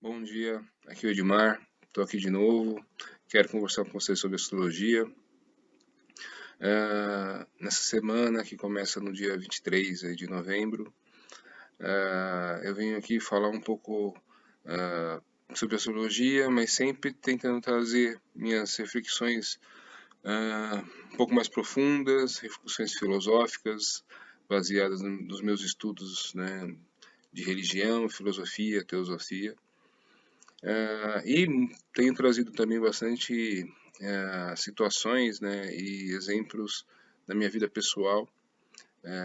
Bom dia, aqui é o Edmar, estou aqui de novo, quero conversar com vocês sobre astrologia. Nessa semana, que começa no dia 23 de novembro, eu venho aqui falar um pouco sobre astrologia, mas sempre tentando trazer minhas reflexões um pouco mais profundas, reflexões filosóficas, baseadas nos meus estudos, né, de religião, filosofia, teosofia. E tenho trazido também bastante situações, né, e exemplos da minha vida pessoal.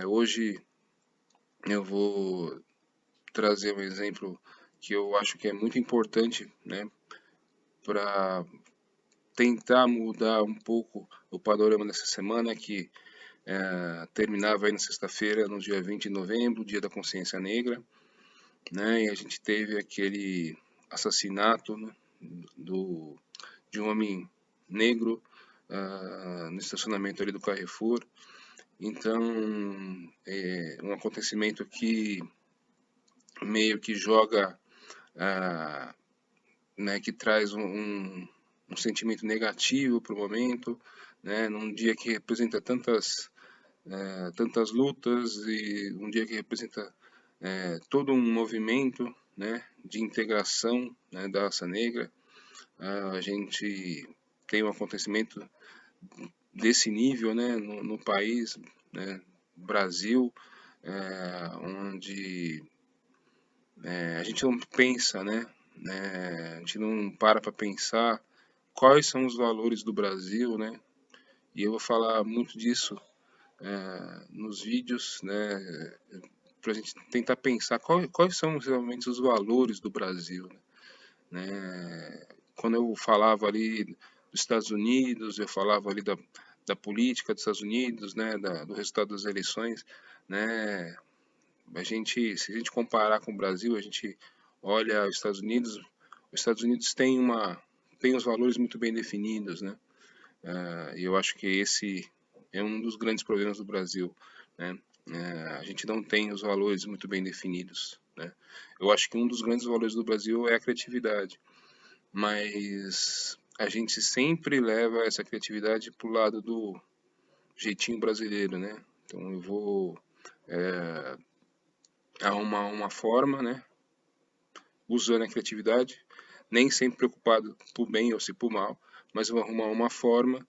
Hoje eu vou trazer um exemplo que eu acho que é muito importante, né, para tentar mudar um pouco o panorama dessa semana, que terminava aí na sexta-feira, no dia 20 de novembro, dia da consciência negra, né, e a gente teve aquele assassinato, né, do de um homem negro no estacionamento ali do Carrefour. Então, é um acontecimento que meio que joga, ah, né, que traz um sentimento negativo para o momento, né, num dia que representa tantas lutas e um dia que representa todo um movimento, né, de integração, né, da raça negra. A gente tem um acontecimento desse nível, né, no país, né, Brasil, onde a gente não pensa, a gente não para pensar quais são os valores do Brasil, né, e eu vou falar muito disso nos vídeos, né, para a gente tentar pensar quais são realmente os valores do Brasil, né? Quando eu falava ali dos Estados Unidos, eu falava ali da política dos Estados Unidos, né, do resultado das eleições, né, se a gente comparar com o Brasil, a gente olha os Estados Unidos tem os valores muito bem definidos, né, e eu acho que esse é um dos grandes problemas do Brasil, né, a gente não tem os valores muito bem definidos, né. Eu acho que um dos grandes valores do Brasil é a criatividade, mas a gente sempre leva essa criatividade para o lado do jeitinho brasileiro, né? Então eu vou arrumar uma forma, né? Usando a criatividade, nem sempre preocupado por bem ou se por mal, mas eu vou arrumar uma forma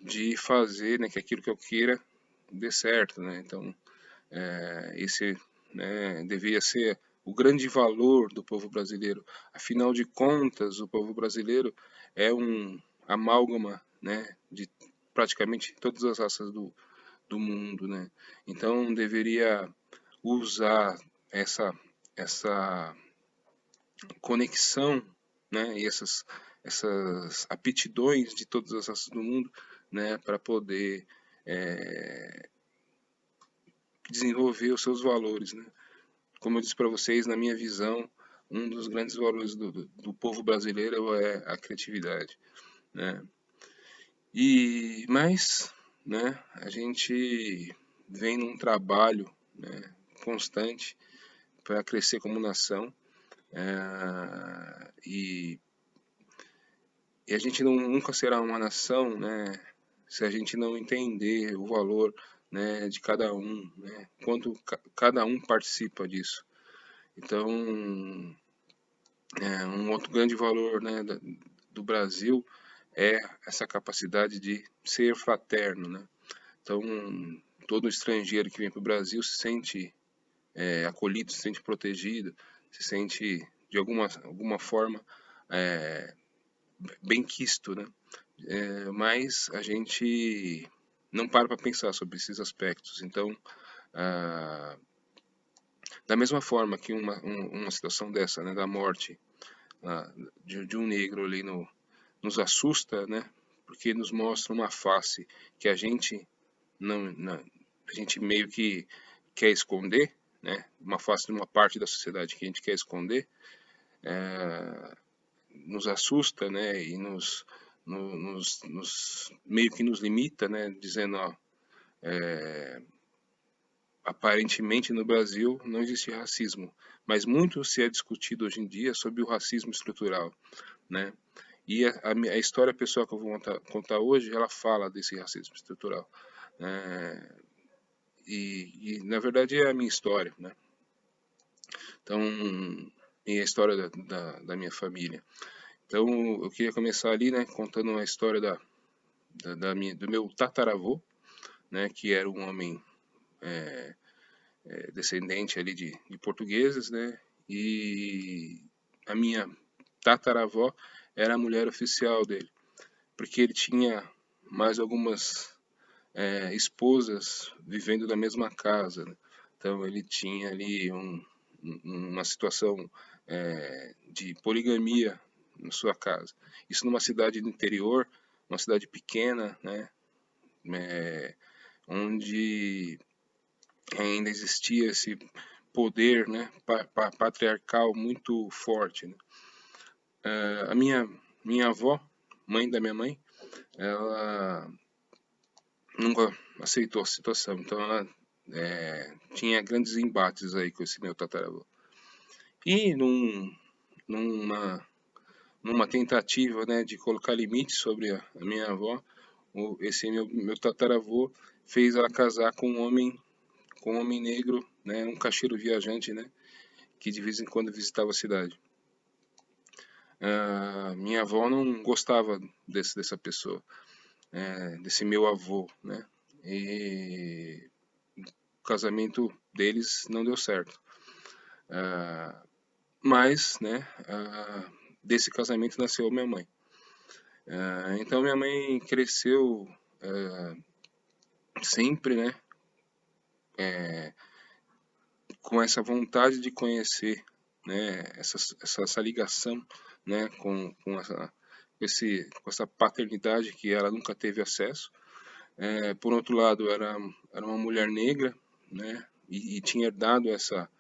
de fazer, né, que aquilo que eu queira dê certo, né? Então esse, né, devia ser o grande valor do povo brasileiro. Afinal de contas, o povo brasileiro é um amálgama, né, de praticamente todas as raças do mundo, né? Então deveria usar essa conexão, né, e essas aptidões de todas as raças do mundo, né, para poder desenvolver os seus valores, né? Como eu disse para vocês, na minha visão, um dos grandes valores do povo brasileiro é a criatividade, né? Mas, né, a gente vem num trabalho, né, constante para crescer como nação, e, a gente nunca será uma nação, né, se a gente não entender o valor, né, de cada um, né, quanto cada um participa disso. Então, um outro grande valor, né, do Brasil é essa capacidade de ser fraterno, né? Então, todo estrangeiro que vem para o Brasil se sente acolhido, se sente protegido, se sente de alguma forma bem quisto, né? Mas a gente não para pensar sobre esses aspectos. Então, da mesma forma que uma situação dessa, né, da morte de um negro ali nos assusta, né? Porque nos mostra uma face que não a gente meio que quer esconder, né? Uma face de uma parte da sociedade que a gente quer esconder, nos assusta, né? E nos meio que nos limita, né? Dizendo, ó, aparentemente no Brasil não existe racismo, mas muito se é discutido hoje em dia sobre o racismo estrutural, né? E a história pessoal que eu vou contar hoje, ela fala desse racismo estrutural, né? Na verdade é a minha história, né? Então, e a história da minha família. Então, eu queria começar ali, né, contando a história do meu tataravô, né, que era um homem descendente ali de portugueses, né, e a minha tataravó era a mulher oficial dele, porque ele tinha mais algumas esposas vivendo na mesma casa, né? Então ele tinha ali uma situação de poligamia na sua casa. Isso numa cidade do interior, uma cidade pequena, né? Onde ainda existia esse poder, né, patriarcal muito forte, né? A minha avó, mãe da minha mãe, ela nunca aceitou a situação, então ela tinha grandes embates aí com esse meu tataravô. E numa, numa tentativa, né, de colocar limites sobre a minha avó, esse meu tataravô fez ela casar com um homem negro, né, um caixeiro viajante, né, que de vez em quando visitava a cidade. Minha avó não gostava dessa pessoa, desse meu avô, né, e o casamento deles não deu certo. Mas, né, desse casamento nasceu minha mãe. Então minha mãe cresceu sempre, né, com essa vontade de conhecer, né, essa ligação, né, com essa paternidade que ela nunca teve acesso. Por outro lado, era uma mulher negra, né, e tinha herdado essa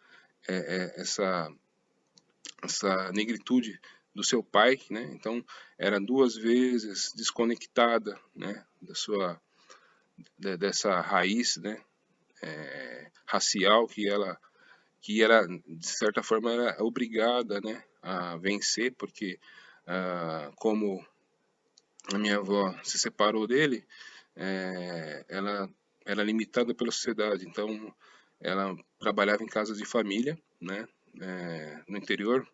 essa negritude do seu pai, né? Então era duas vezes desconectada, né, dessa raiz, né, racial que ela de certa forma era obrigada, né, a vencer, porque como a minha avó se separou dele, ela era limitada pela sociedade, então ela trabalhava em casas de família, né, no interior,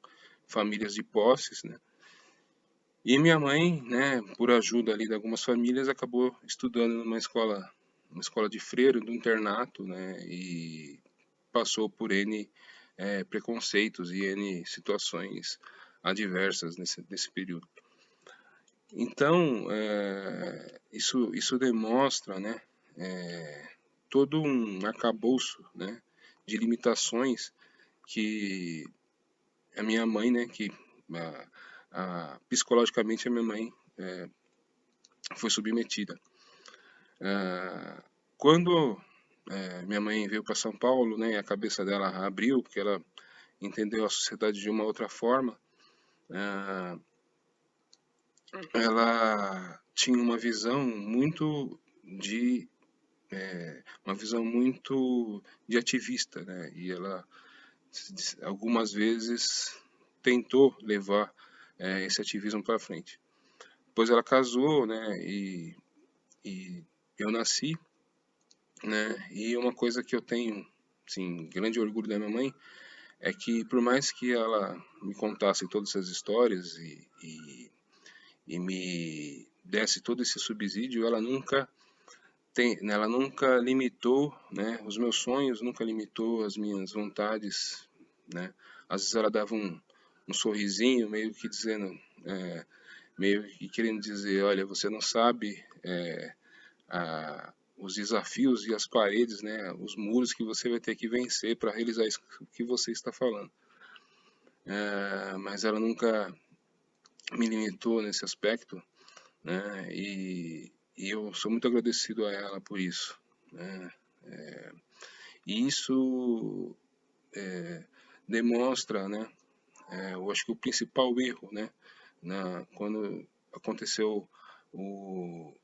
famílias de posses, né. E minha mãe, né, por ajuda ali de algumas famílias, acabou estudando uma escola de freira, do internato, né, e passou por N preconceitos e N situações adversas nesse período. Então, isso demonstra, né, todo um arcabouço, né, de limitações que a minha mãe, né, que psicologicamente a minha mãe foi submetida. Quando minha mãe veio para São Paulo, né, a cabeça dela abriu, porque ela entendeu a sociedade de uma outra forma, ela tinha uma visão muito de ativista, né? E ela algumas vezes tentou levar esse ativismo para frente. Depois ela casou, né? E eu nasci, né? E uma coisa que eu tenho, assim, grande orgulho da minha mãe é que por mais que ela me contasse todas essas histórias e me desse todo esse subsídio, ela nunca limitou, né, os meus sonhos, nunca limitou as minhas vontades, né. Às vezes ela dava um sorrisinho, meio que dizendo, meio que querendo dizer, olha, você não sabe os desafios e as paredes, né, os muros que você vai ter que vencer para realizar isso que você está falando. Mas ela nunca me limitou nesse aspecto, né, e eu sou muito agradecido a ela por isso, né. E isso demonstra, né, eu acho que o principal erro, né, quando aconteceu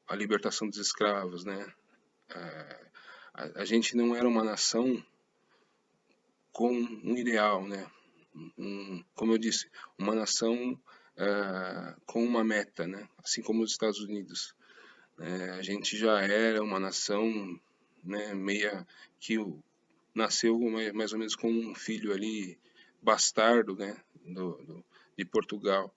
a libertação dos escravos, né, a gente não era uma nação com um ideal, né? Como eu disse, uma nação com uma meta, né? Assim como os Estados Unidos. A gente já era uma nação, né, meia que nasceu mais ou menos com um filho ali bastardo, né, de Portugal.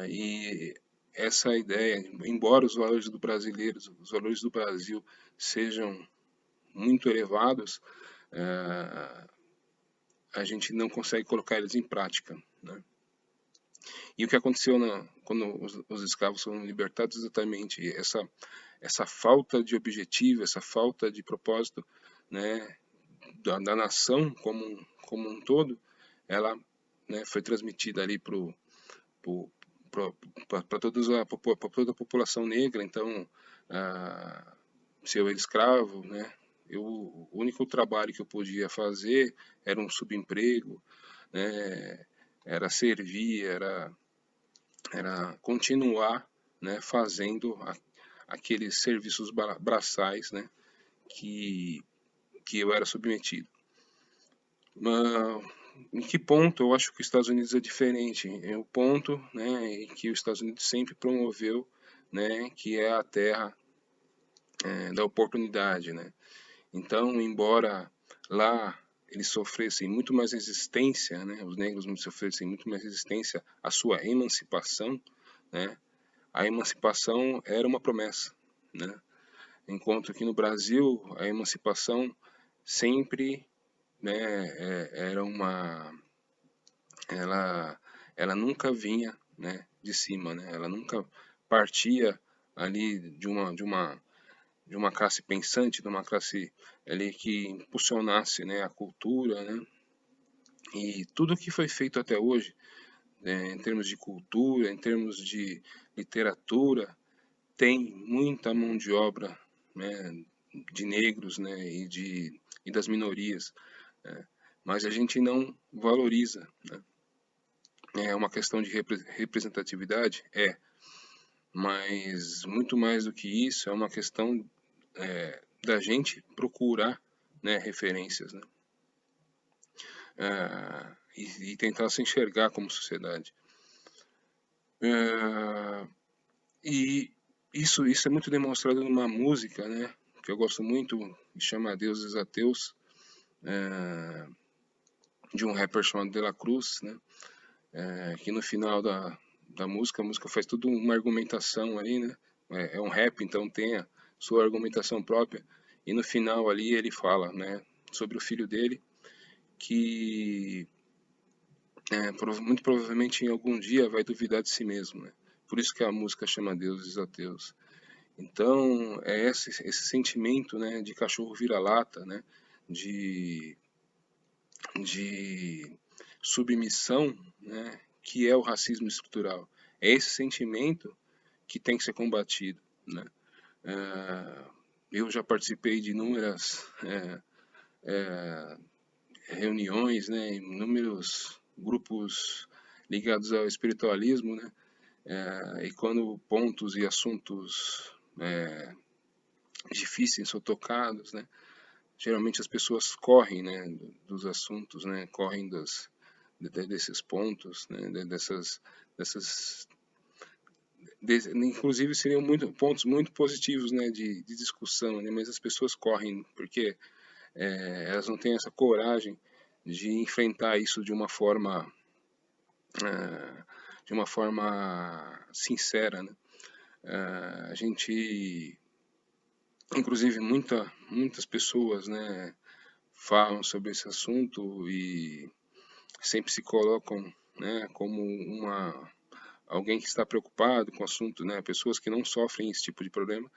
E essa ideia, embora os valores do brasileiro, os valores do Brasil sejam muito elevados, a gente não consegue colocar eles em prática, né? E o que aconteceu quando os escravos foram libertados, exatamente essa falta de objetivo, essa falta de propósito, né, da nação como um todo, ela, né, foi transmitida ali para toda a população negra. Então, se eu era escravo, né, o único trabalho que eu podia fazer era um subemprego, né, era servir, era continuar, né, fazendo aqueles serviços braçais, né, que, que eu era submetido. Mas, em que ponto eu acho que os Estados Unidos é diferente? É o ponto, né, em que os Estados Unidos sempre promoveu, né, que é a terra da oportunidade, né? Então, embora lá eles sofressem muito mais resistência, né, os negros sofressem muito mais resistência à sua emancipação, né, a emancipação era uma promessa, né? Enquanto que no Brasil a emancipação sempre, né, era ela, ela nunca vinha, né, de cima, né? Ela nunca partia ali de uma classe pensante, de uma classe ali que impulsionasse, né, a cultura, né? E tudo que foi feito até hoje, né, em termos de cultura, em termos de literatura, tem muita mão de obra, né, de negros, né, e das minorias, né, mas a gente não valoriza, né? É uma questão de representatividade, mas muito mais do que isso, é uma questão da gente procurar, né, referências, né, e tentar se enxergar como sociedade. E isso é muito demonstrado numa música, né, que eu gosto muito, que chama Deuses Ateus, de um rapper chamado De La Cruz, né, que no final da música, a música faz tudo uma argumentação ali, né, é um rap, então tem a sua argumentação própria, e no final ali ele fala, né, sobre o filho dele, que muito provavelmente em algum dia vai duvidar de si mesmo, né, por isso que a música chama Deuses Ateus. Então, é esse sentimento, né, de cachorro vira-lata, né, de, de submissão, né, que é o racismo estrutural. É esse sentimento que tem que ser combatido, né. Eu já participei de inúmeras reuniões, né, inúmeros grupos ligados ao espiritualismo, né, e quando pontos e assuntos difíceis são tocados, né, geralmente as pessoas correm, né, dos assuntos, né, correm desses pontos, né, dessas inclusive seriam pontos muito positivos, né, de discussão, né, mas as pessoas correm porque elas não têm essa coragem de enfrentar isso de uma forma sincera, né? A gente, inclusive muitas pessoas, né, falam sobre esse assunto e sempre se colocam, né, como alguém que está preocupado com o assunto, né, pessoas que não sofrem esse tipo de problema,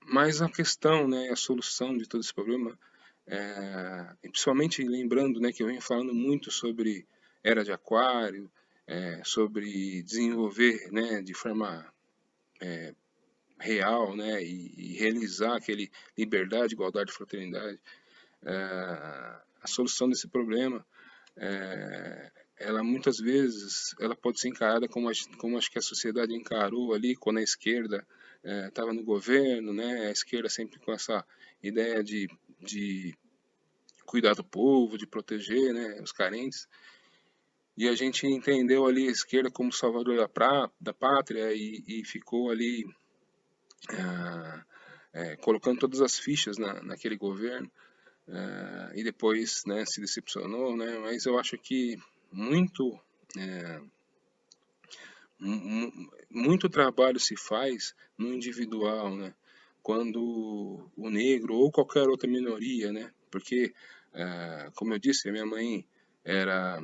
mas a questão, né, a solução de todo esse problema, e principalmente lembrando, né, que eu venho falando muito sobre era de aquário, sobre desenvolver, né, de forma real, né, e realizar aquele liberdade, igualdade, fraternidade. A solução desse problema, ela muitas vezes ela pode ser encarada como acho que a sociedade encarou ali quando a esquerda estava no governo, né, a esquerda sempre com essa ideia de cuidar do povo, de proteger, né, os carentes, e a gente entendeu ali a esquerda como salvador da pátria e ficou ali ah, colocando todas as fichas naquele governo, e depois, né, se decepcionou, né, mas eu acho que muito é, muito trabalho se faz no individual, né? Quando o negro ou qualquer outra minoria, né? Porque, como eu disse, a minha mãe era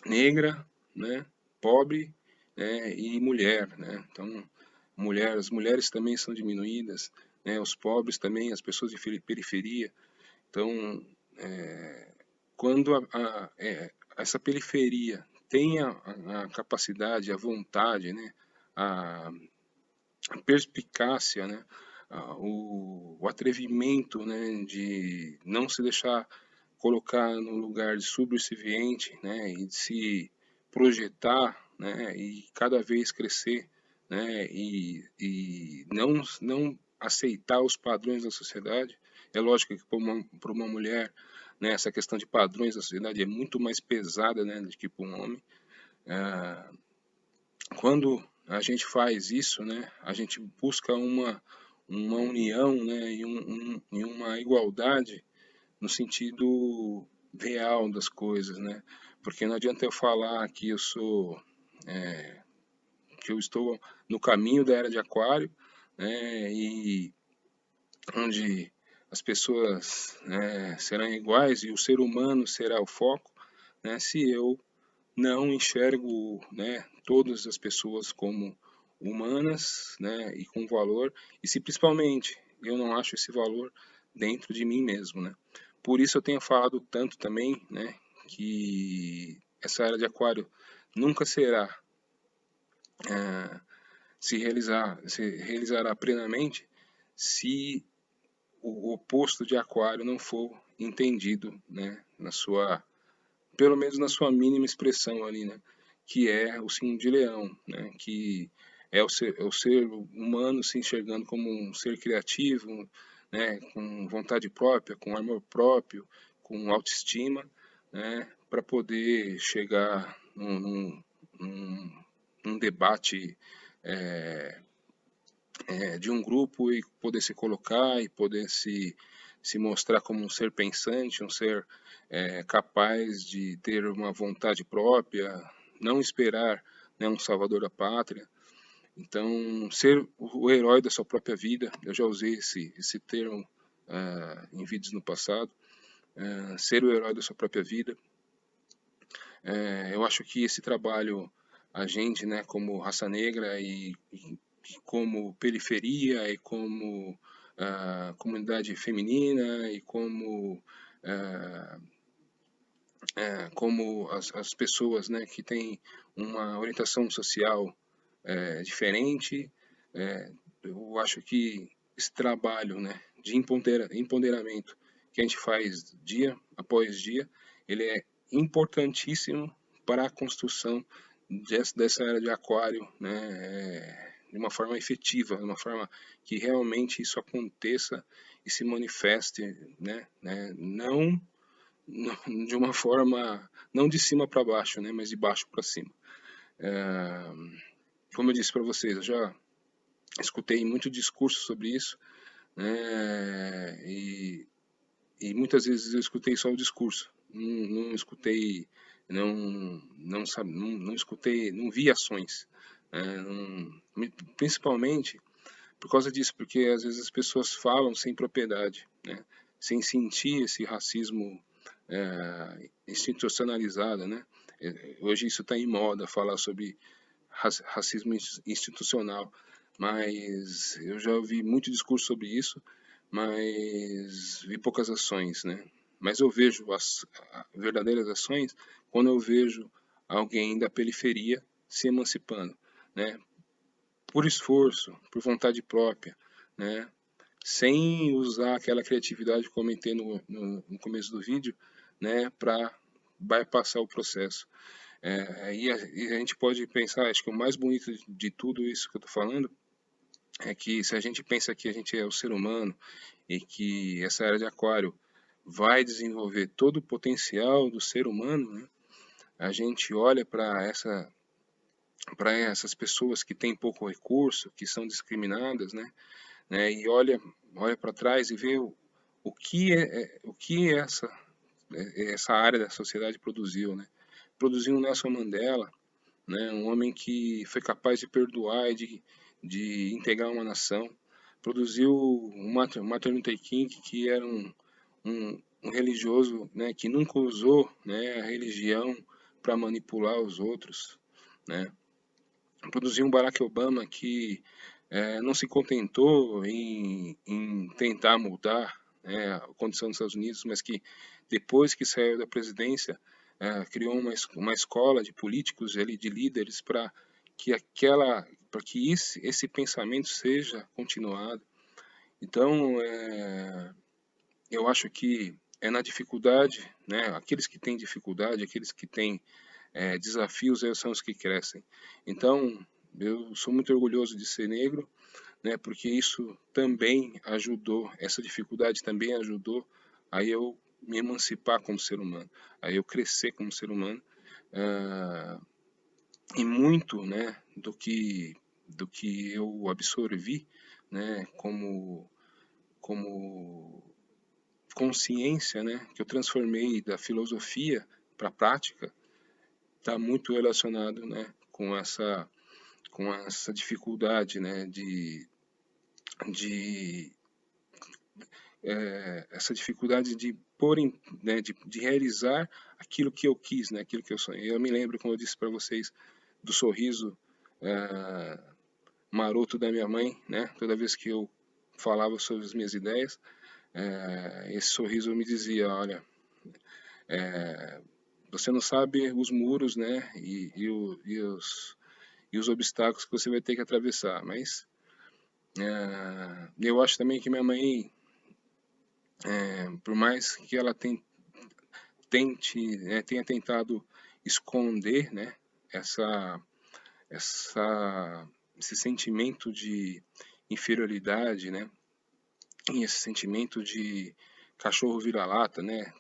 negra, né? Pobre, né? E mulher, né? Então, as mulheres também são diminuídas, né? Os pobres também, as pessoas de periferia. Então, quando essa periferia tem a capacidade, a vontade, né, a, a perspicácia, né, o atrevimento, né, de não se deixar colocar no lugar de subserviente, né, e de se projetar, né, e cada vez crescer, né, e não aceitar os padrões da sociedade. É lógico que para uma mulher, né, essa questão de padrões da sociedade é muito mais pesada, né, do que para um homem. Ah, quando a gente faz isso, né, a gente busca uma união, né, e uma igualdade no sentido real das coisas, né? Porque não adianta eu falar que eu sou, que eu estou no caminho da era de Aquário, né? E onde as pessoas, né, serão iguais e o ser humano será o foco, né? Se eu não enxergo, né, todas as pessoas como humanas, né, e com valor, e se principalmente eu não acho esse valor dentro de mim mesmo, né? Por isso eu tenho falado tanto também, né, que essa era de Aquário nunca será se realizará plenamente se o oposto de Aquário não for entendido, né, na sua, pelo menos na sua mínima expressão ali, né, que é o signo de Leão, né, que é o ser humano se enxergando como um ser criativo, né, com vontade própria, com amor próprio, com autoestima, né, para poder chegar num debate de um grupo e poder se colocar e poder se mostrar como um ser pensante, um ser capaz de ter uma vontade própria, não esperar, né, um salvador da pátria. Então, ser o herói da sua própria vida, eu já usei esse termo em vídeos no passado, ser o herói da sua própria vida. Eu acho que esse trabalho, a gente, né, como raça negra e como periferia e como comunidade feminina e como como as pessoas, né, que têm uma orientação social diferente, eu acho que esse trabalho, né, de empoderamento que a gente faz dia após dia, ele é importantíssimo para a construção dessa era de Aquário, né, de uma forma efetiva, de uma forma que realmente isso aconteça e se manifeste, né, de uma forma, não de cima para baixo, né, mas de baixo para cima. Como eu disse para vocês, eu já escutei muito discurso sobre isso, né, e muitas vezes eu escutei só o discurso, não escutei, não escutei, não vi ações, principalmente por causa disso, porque às vezes as pessoas falam sem propriedade, né, sem sentir esse racismo institucionalizado, né? Hoje isso está em moda, falar sobre racismo institucional, mas eu já ouvi muito discurso sobre isso, mas vi poucas ações, né? Mas eu vejo as verdadeiras ações quando eu vejo alguém da periferia se emancipando, né? Por esforço, por vontade própria, né? Sem usar aquela criatividade que eu comentei no começo do vídeo, né? Para bypassar o processo. E a gente pode pensar, acho que o mais bonito de tudo isso que eu estou falando é que se a gente pensa que a gente é o ser humano e que essa era de aquário vai desenvolver todo o potencial do ser humano, né? A gente olha para essas pessoas que têm pouco recurso, que são discriminadas, e olha para trás e vê o que essa área da sociedade produziu, né? Produziu um Nelson Mandela, né? Um homem que foi capaz de perdoar e de integrar uma nação. Produziu um Martin Luther King, que era um religioso, né, que nunca usou, né, a religião para manipular os outros, né? Produziu um Barack Obama que não se contentou em tentar mudar, né, a condição dos Estados Unidos, mas que depois que saiu da presidência criou uma escola de políticos, de líderes para que esse pensamento seja continuado. Então, eu acho que é na dificuldade, né? Aqueles que têm dificuldade, aqueles que têm desafios, são os que crescem. Então, eu sou muito orgulhoso de ser negro, né? Porque isso também ajudou, essa dificuldade também ajudou a eu me emancipar como ser humano, a eu crescer como ser humano. ah, e muito, né, do que eu absorvi, né, como consciência, né, que eu transformei da filosofia para a prática, está muito relacionado, né, com essa dificuldade, né, de essa dificuldade de pôr em, né, de realizar aquilo que eu quis, né, aquilo que eu sonhei. Eu me lembro, como eu disse para vocês, do sorriso maroto da minha mãe, né, toda vez que eu falava sobre as minhas ideias, esse sorriso me dizia, olha, você não sabe os muros, né, e os obstáculos que você vai ter que atravessar, mas eu acho também que minha mãe, por mais que ela tenha tentado esconder, né, essa, esse sentimento de inferioridade, né, e esse sentimento de cachorro vira-lata, né,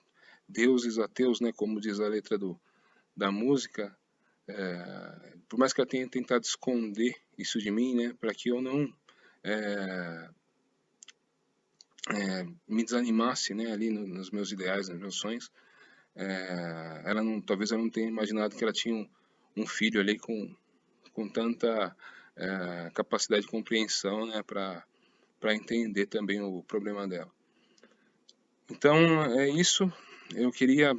deuses ateus, né, como diz a letra da música, por mais que ela tenha tentado esconder isso de mim, né, para que eu não me desanimasse, né, ali nos meus ideais, nos meus sonhos, talvez ela não tenha imaginado que ela tinha um filho ali com tanta capacidade de compreensão, né, para entender também o problema dela. Então é isso. Eu queria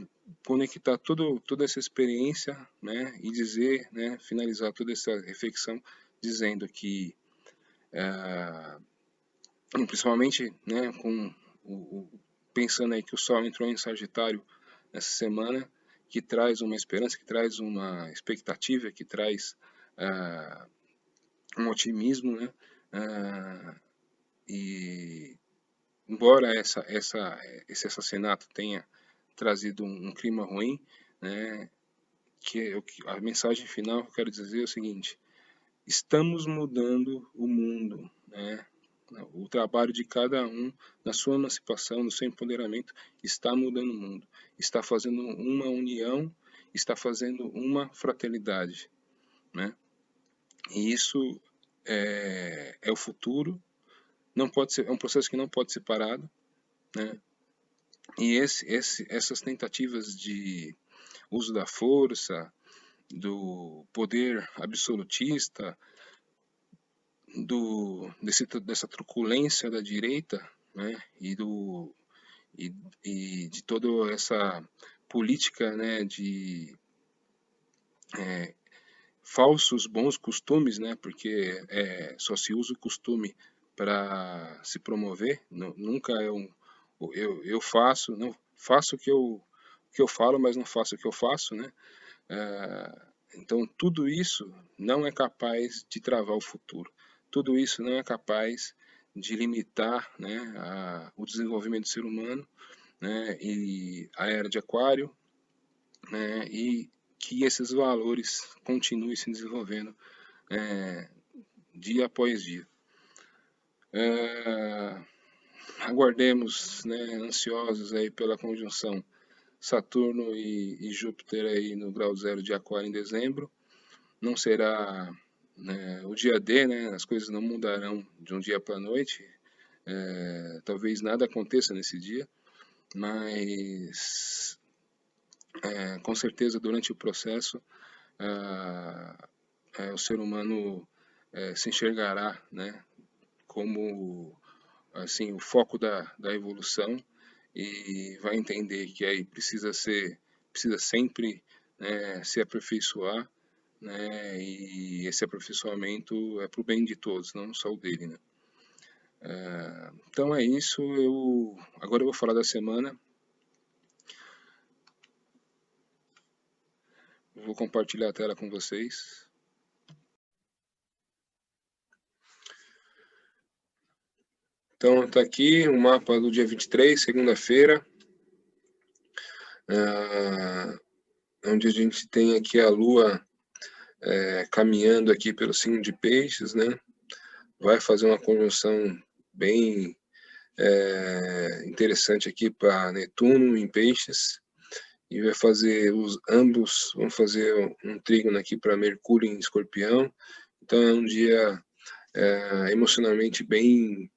conectar toda essa experiência, né, e dizer, né, finalizar toda essa reflexão dizendo que, principalmente, né, pensando aí que o Sol entrou em Sagitário nessa semana, que traz uma esperança, que traz uma expectativa, que traz um otimismo, né, e embora esse assassinato tenha trazido um clima ruim, né, a mensagem final que eu quero dizer é o seguinte: estamos mudando o mundo, né? O trabalho de cada um na sua emancipação, no seu empoderamento, está mudando o mundo, está fazendo uma união, está fazendo uma fraternidade, né? E isso é o futuro, não pode ser, é um processo que não pode ser parado, né? E essas tentativas de uso da força, do poder absolutista, dessa truculência da direita, né, e, e de toda essa política, né, de falsos bons costumes, né, porque só se usa o costume para se promover, nunca é eu faço, não faço o que eu falo, mas não faço o que eu faço, né? Então tudo isso não é capaz de travar o futuro. Tudo isso não é capaz de limitar, né, o desenvolvimento do ser humano, né, e a era de Aquário, né, e que esses valores continuem se desenvolvendo dia após dia. Aguardemos, né, ansiosos aí pela conjunção Saturno e Júpiter aí no grau zero de Aquário em dezembro. Não será, né, o dia D, né, as coisas não mudarão de um dia para a noite. Talvez nada aconteça nesse dia, mas com certeza durante o processo o ser humano se enxergará, né, como assim o foco da evolução, e vai entender que aí precisa sempre, né, se aperfeiçoar, né, e esse aperfeiçoamento é para o bem de todos, não só o dele, né. Então é isso. Agora eu vou falar da semana. Vou compartilhar a tela com vocês. Então tá aqui o mapa do dia 23, segunda-feira, onde a gente tem aqui a Lua caminhando aqui pelo signo de Peixes, né? Vai fazer uma conjunção bem interessante aqui para Netuno em Peixes, e vai fazer ambos vão fazer um trígono aqui para Mercúrio em Escorpião. Então é um dia emocionalmente bem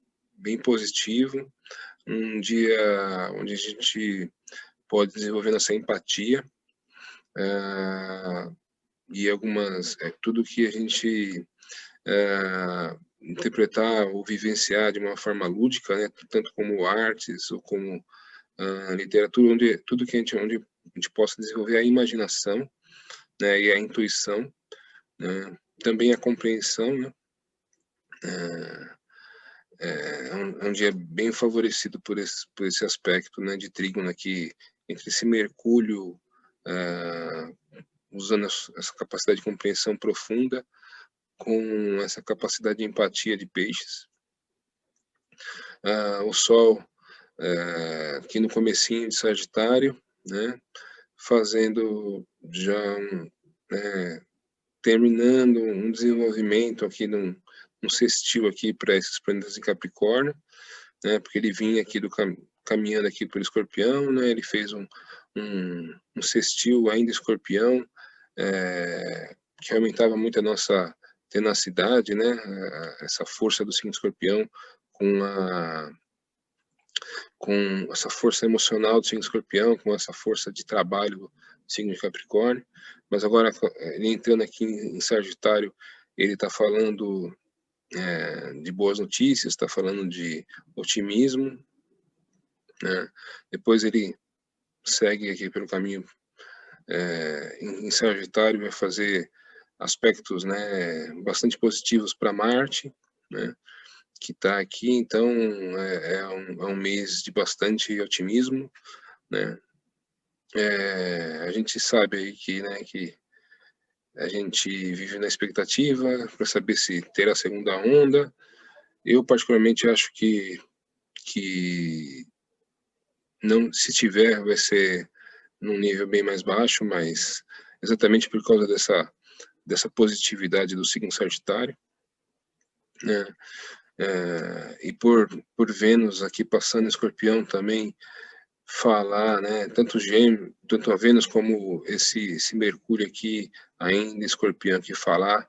positivo, um dia onde a gente pode desenvolver nossa empatia, e tudo que a gente interpretar ou vivenciar de uma forma lúdica, né, tanto como artes ou como literatura, tudo que onde a gente possa desenvolver a imaginação, né, e a intuição, né, também a compreensão, né. É um dia bem favorecido por esse aspecto, né, de trígono aqui entre esse Mercúrio, usando essa capacidade de compreensão profunda com essa capacidade de empatia de Peixes. O Sol aqui no comecinho de Sagitário, né, fazendo já terminando um desenvolvimento aqui num sextil aqui para esses planetas em Capricórnio, né, porque ele vinha aqui caminhando aqui pelo Escorpião, né, ele fez um sextil ainda Escorpião, que aumentava muito a nossa tenacidade, né, essa força do signo Escorpião com essa força emocional do signo Escorpião, com essa força de trabalho do signo de Capricórnio. Mas agora, ele entrando aqui em Sagitário, ele está falando de boas notícias, está falando de otimismo, né? Depois ele segue aqui pelo caminho em Sagitário, vai fazer aspectos, né, bastante positivos para Marte, né, que está aqui. Então é um mês de bastante otimismo, né. A gente sabe aí que a gente vive na expectativa para saber se terá a segunda onda. Eu particularmente acho que não, se tiver, vai ser num nível bem mais baixo, mas exatamente por causa dessa positividade do signo Sagitário, né? E por Vênus aqui passando em Escorpião também falar, né? Tanto a Vênus como esse Mercúrio aqui ainda Escorpião que falar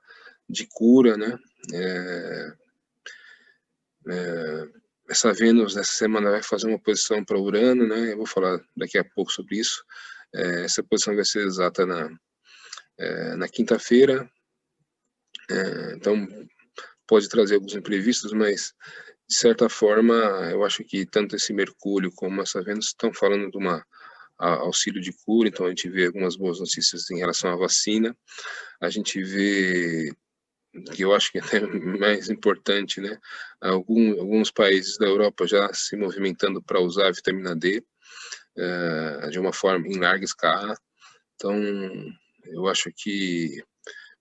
de cura, né? Essa Vênus nessa semana vai fazer uma posição para Urano, né? Eu vou falar daqui a pouco sobre isso. Essa posição vai ser exata na quinta-feira, então pode trazer alguns imprevistos, mas de certa forma eu acho que tanto esse Mercúrio como essa Vênus estão falando de auxílio de cura. Então a gente vê algumas boas notícias em relação à vacina, a gente vê, que eu acho que é até mais importante, né, alguns países da Europa já se movimentando para usar a vitamina D de uma forma em larga escala. Então eu acho que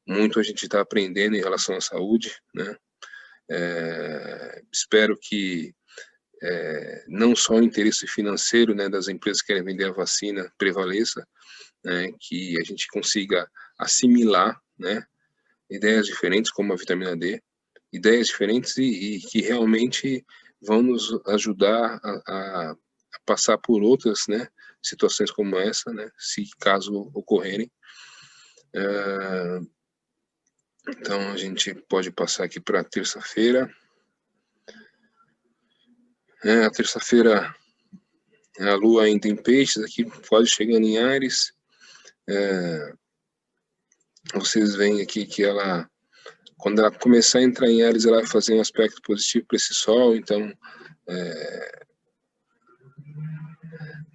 muito a gente está aprendendo em relação à saúde, né. Espero que não só o interesse financeiro, né, das empresas que querem vender a vacina prevaleça, né, que a gente consiga assimilar, né, ideias diferentes como a vitamina D, ideias diferentes e que realmente vão nos ajudar a passar por outras, né, situações como essa, né, se caso ocorrerem. Então a gente pode passar aqui para terça-feira. A terça-feira a Lua ainda em Peixes, aqui quase chegando em Áries. Vocês veem aqui que ela, quando ela começar a entrar em Áries, ela vai fazer um aspecto positivo para esse Sol. Então,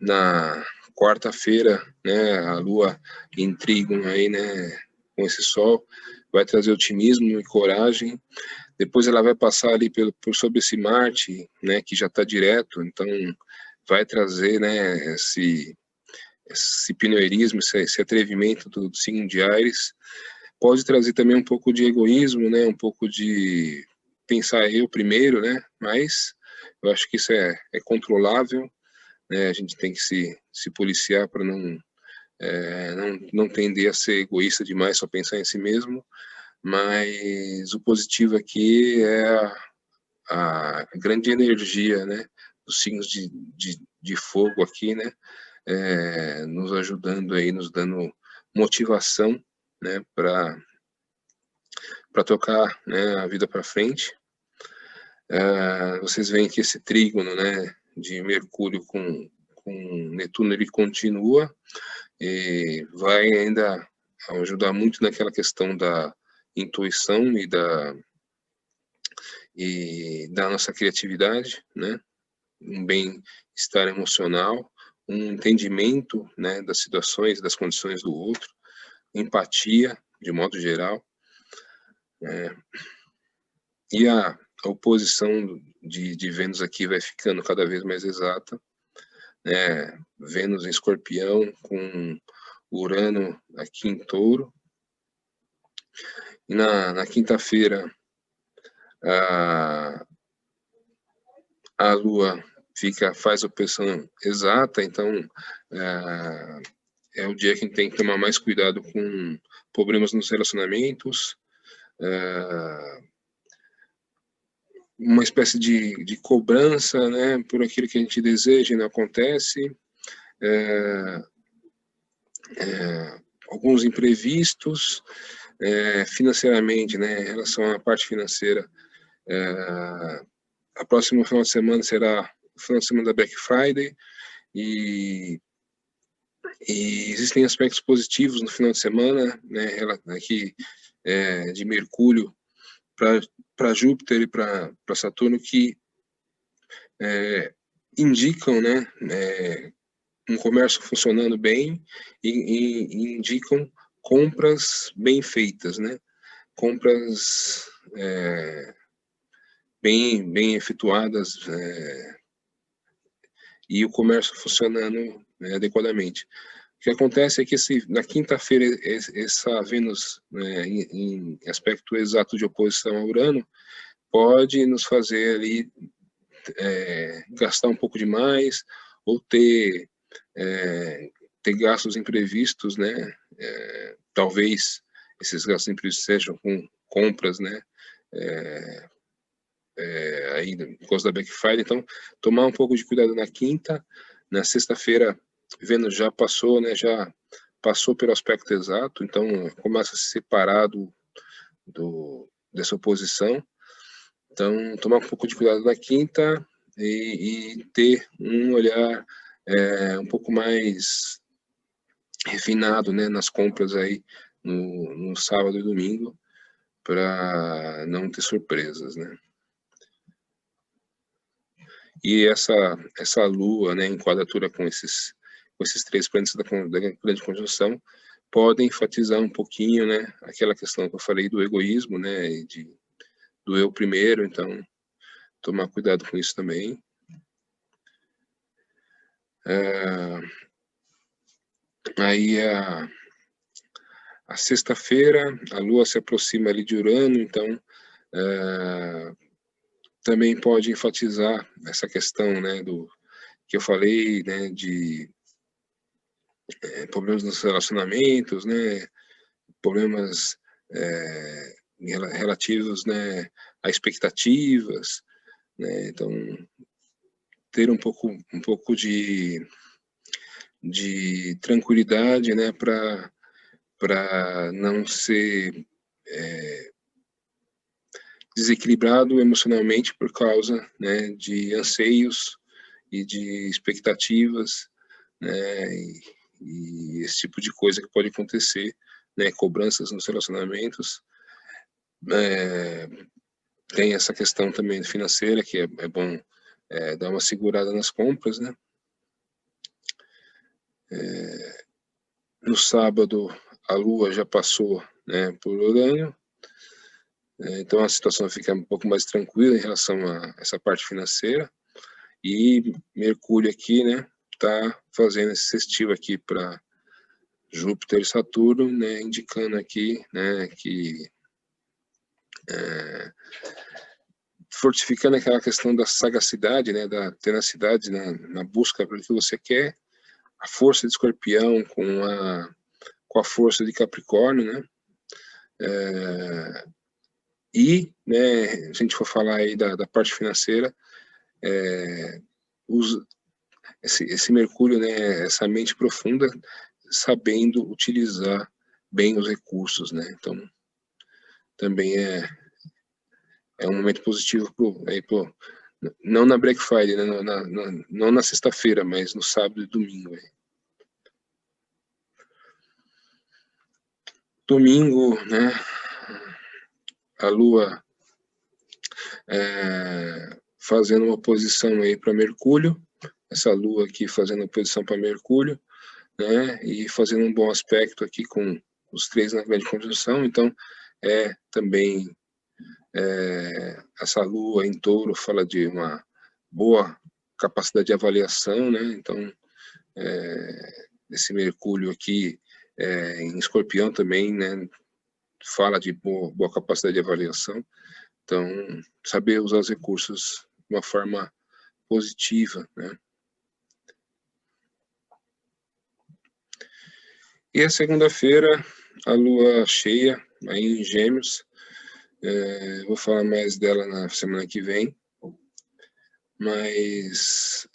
na quarta-feira, né, a Lua em Trígono aí, né, com esse Sol, vai trazer otimismo e coragem. Depois ela vai passar ali por sobre esse Marte, né, que já está direto, então vai trazer, né, esse pioneirismo, esse atrevimento do signo de Áries. Pode trazer também um pouco de egoísmo, né, um pouco de pensar eu primeiro, né, mas eu acho que isso é controlável, né, a gente tem que se policiar para não tender a ser egoísta demais, só pensar em si mesmo, mas o positivo aqui é a grande energia, né, dos signos de fogo aqui, né, nos ajudando aí, nos dando motivação, né, para tocar, né, a vida para frente. Vocês veem que esse trígono, né, de Mercúrio com Netuno, ele continua e vai ainda ajudar muito naquela questão da intuição e da nossa criatividade, né, um bem-estar emocional, um entendimento, né, das situações, das condições do outro, empatia, de modo geral, e a oposição de Vênus aqui vai ficando cada vez mais exata, né, Vênus em Escorpião com Urano aqui em Touro, e na quinta-feira a Lua faz a oposição exata, então é o dia que a gente tem que tomar mais cuidado com problemas nos relacionamentos, uma espécie de cobrança, né, por aquilo que a gente deseja e não acontece, alguns imprevistos, financeiramente, né, em relação à parte financeira. A próxima final de semana será o final de semana da Black Friday e existem aspectos positivos no final de semana, né, aqui de Mercúrio para Júpiter e para Saturno que indicam, né, um comércio funcionando bem e indicam compras bem feitas, né, compras bem efetuadas e o comércio funcionando adequadamente. O que acontece é que na quinta-feira, essa Vênus, né, em aspecto exato de oposição a Urano, pode nos fazer ali gastar um pouco demais ou ter gastos imprevistos, né? Talvez esses gastos imprevistos sejam com compras, né? Aí por causa da Black Friday, então tomar um pouco de cuidado na quinta. Na sexta-feira, Vênus já passou, né? Já passou pelo aspecto exato, então começa a se separar dessa oposição. Então, tomar um pouco de cuidado na quinta e ter um olhar um pouco mais refinado, né, nas compras aí no sábado e domingo, para não ter surpresas, né. E essa lua, né, em quadratura com esses três planetas da grande conjunção, podem enfatizar um pouquinho, né, aquela questão que eu falei do egoísmo, né, e do eu primeiro, então tomar cuidado com isso também. Aí a sexta-feira, a Lua se aproxima ali de Urano, então também pode enfatizar essa questão, né, do que eu falei, né, de problemas nos relacionamentos, né, problemas relativos, né, a expectativas, né? Então, ter um pouco de tranquilidade, né, para não ser desequilibrado emocionalmente por causa, né, de anseios e de expectativas, né, e esse tipo de coisa que pode acontecer, né, cobranças nos relacionamentos. Tem essa questão também financeira, que é bom dar uma segurada nas compras, né. No sábado, a Lua já passou, né, por Urânio, então a situação fica um pouco mais tranquila em relação a essa parte financeira. E Mercúrio aqui, né, tá fazendo esse sextil aqui para Júpiter e Saturno, né, indicando aqui, né, que fortificando aquela questão da sagacidade, né, da tenacidade na busca pelo que você quer, a força de Escorpião com a força de Capricórnio, né, e, né, se a gente for falar aí da parte financeira, esse Mercúrio, né, essa mente profunda, sabendo utilizar bem os recursos, né, então também é um momento positivo não na Black Friday, né, não na sexta-feira, mas no sábado e domingo. Domingo, né, a Lua fazendo uma oposição aí para Mercúrio, essa Lua aqui fazendo oposição para Mercúrio, né, e fazendo um bom aspecto aqui com os 3 na grande conjunção, então também essa Lua em Touro fala de uma boa capacidade de avaliação, né, então esse Mercúrio aqui em Escorpião também, né, fala de boa capacidade de avaliação, então saber usar os recursos de uma forma positiva, né. E a segunda-feira, a Lua cheia aí em Gêmeos, vou falar mais dela na semana que vem, mas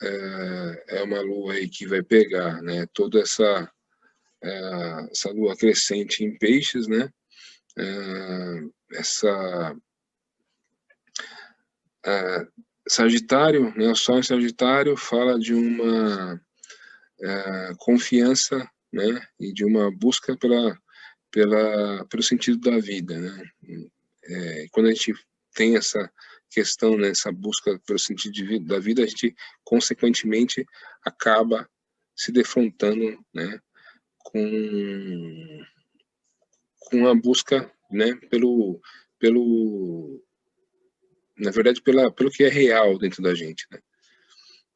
é uma Lua aí que vai pegar, né, toda essa Lua crescente em Peixes, né, Sagitário, né, o Sol em Sagitário fala de uma confiança, né, e de uma busca pelo sentido da vida, né. Quando a gente tem essa questão, né, essa busca pelo sentido da vida, a gente consequentemente acaba se defrontando, né, com a busca, né, na verdade, pelo que é real dentro da gente, né.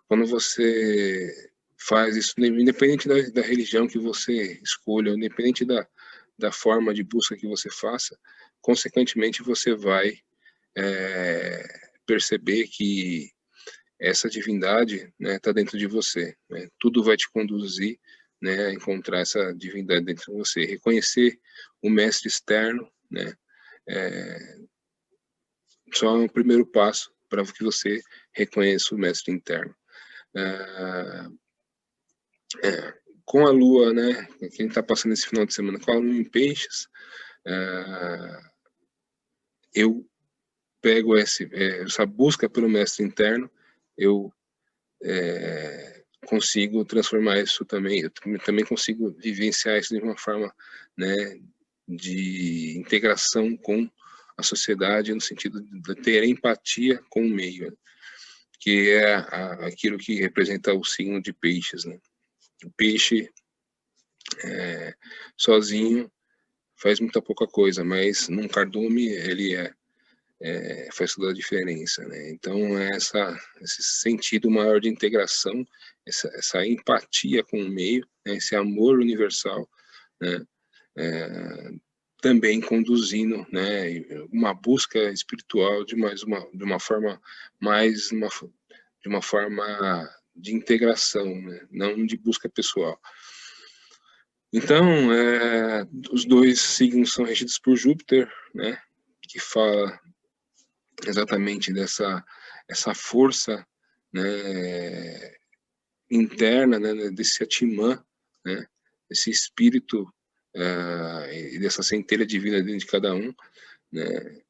Quando você faz isso, independente da religião que você escolha, independente da forma de busca que você faça, consequentemente você vai perceber que essa divindade, né, está dentro de você, né? Tudo vai te conduzir, né, a encontrar essa divindade dentro de você, reconhecer o mestre externo, né, só é o primeiro passo para que você reconheça o mestre interno. Com a Lua, né, quem está passando esse final de semana com a Lua em Peixes, eu pego essa busca pelo mestre interno, eu consigo transformar isso também, eu também consigo vivenciar isso de uma forma, né, de integração com a sociedade, no sentido de ter empatia com o meio, que é aquilo que representa o signo de Peixes, né. O peixe sozinho faz muita pouca coisa, mas num cardume ele faz toda a diferença, né? Então esse sentido maior de integração, essa empatia com o meio, né? Esse amor universal, né? Também conduzindo, né? Uma busca espiritual de uma forma de uma forma de integração, né? Não de busca pessoal. Então, os 2 signos são regidos por Júpiter, né? Que fala exatamente essa força, né, interna, né, desse Atman, né, esse espírito e dessa centelha divina dentro de cada um, né,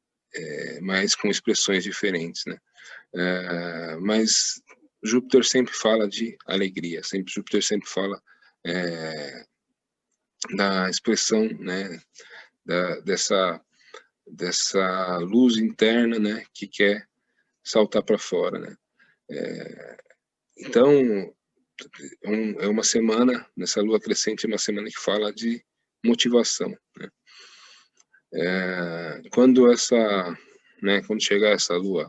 mas com expressões diferentes, né. Mas Júpiter sempre fala de alegria, Júpiter sempre fala da expressão, né, dessa luz interna, né, que quer saltar para fora, né. Então, é uma semana, nessa lua crescente, é uma semana que fala de motivação, né. Quando quando chegar essa lua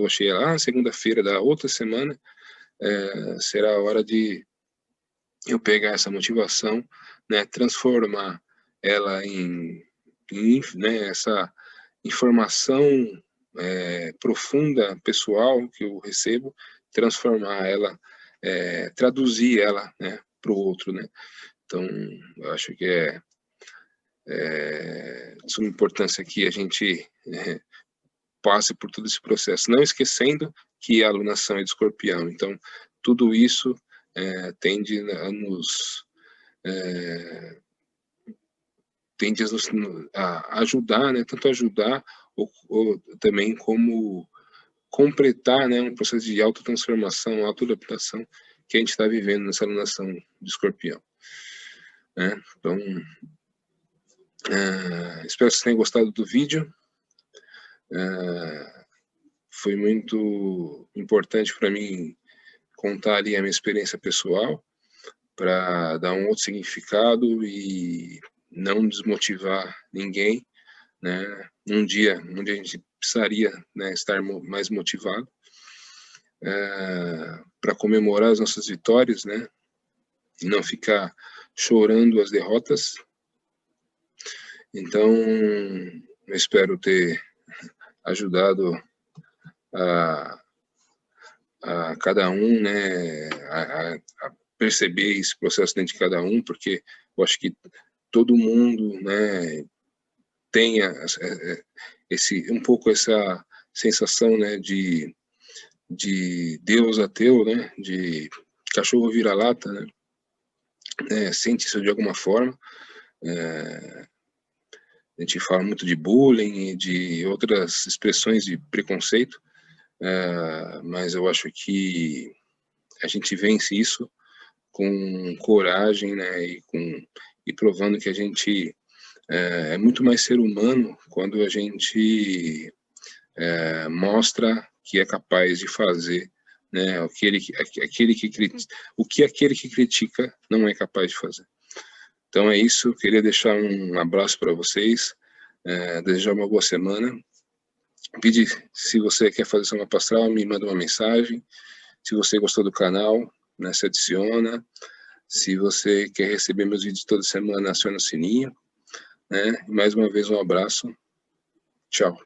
cheia lá na segunda-feira da outra semana, será a hora de eu pegar essa motivação, né, transformar ela né, essa informação profunda, pessoal, que eu recebo, transformar ela, traduzir ela, né, para o outro, né. Então, eu acho que de suma importância que a gente passe por todo esse processo, não esquecendo que a alunação é de Escorpião. Então, tudo isso tende a nos a ajudar, né, tanto ajudar ou também como completar, né, um processo de autotransformação, autoadaptação que a gente está vivendo nessa alunação de Escorpião, né? Então, espero que vocês tenham gostado do vídeo. Foi muito importante para mim contar ali a minha experiência pessoal, para dar um outro significado e não desmotivar ninguém, né? Um dia a gente precisaria, né, estar mais motivado para comemorar as nossas vitórias, né? E não ficar chorando as derrotas. Então, eu espero ter ajudado a cada um, né, a perceber esse processo dentro de cada um, porque eu acho que todo mundo, né, tenha um pouco essa sensação, né, de Deus ateu, né, de cachorro vira-lata, né, sente isso de alguma forma. A gente fala muito de bullying e de outras expressões de preconceito, mas eu acho que a gente vence isso com coragem, né, e provando que a gente é muito mais ser humano quando a gente mostra que é capaz de fazer, né, o que aquele que critica não é capaz de fazer. Então é isso, queria deixar um abraço para vocês, desejar uma boa semana, pedir, se você quer fazer seu mapa astral, me manda uma mensagem, se você gostou do canal, né, se adiciona, se você quer receber meus vídeos toda semana, aciona o sininho, né, e mais uma vez um abraço, tchau.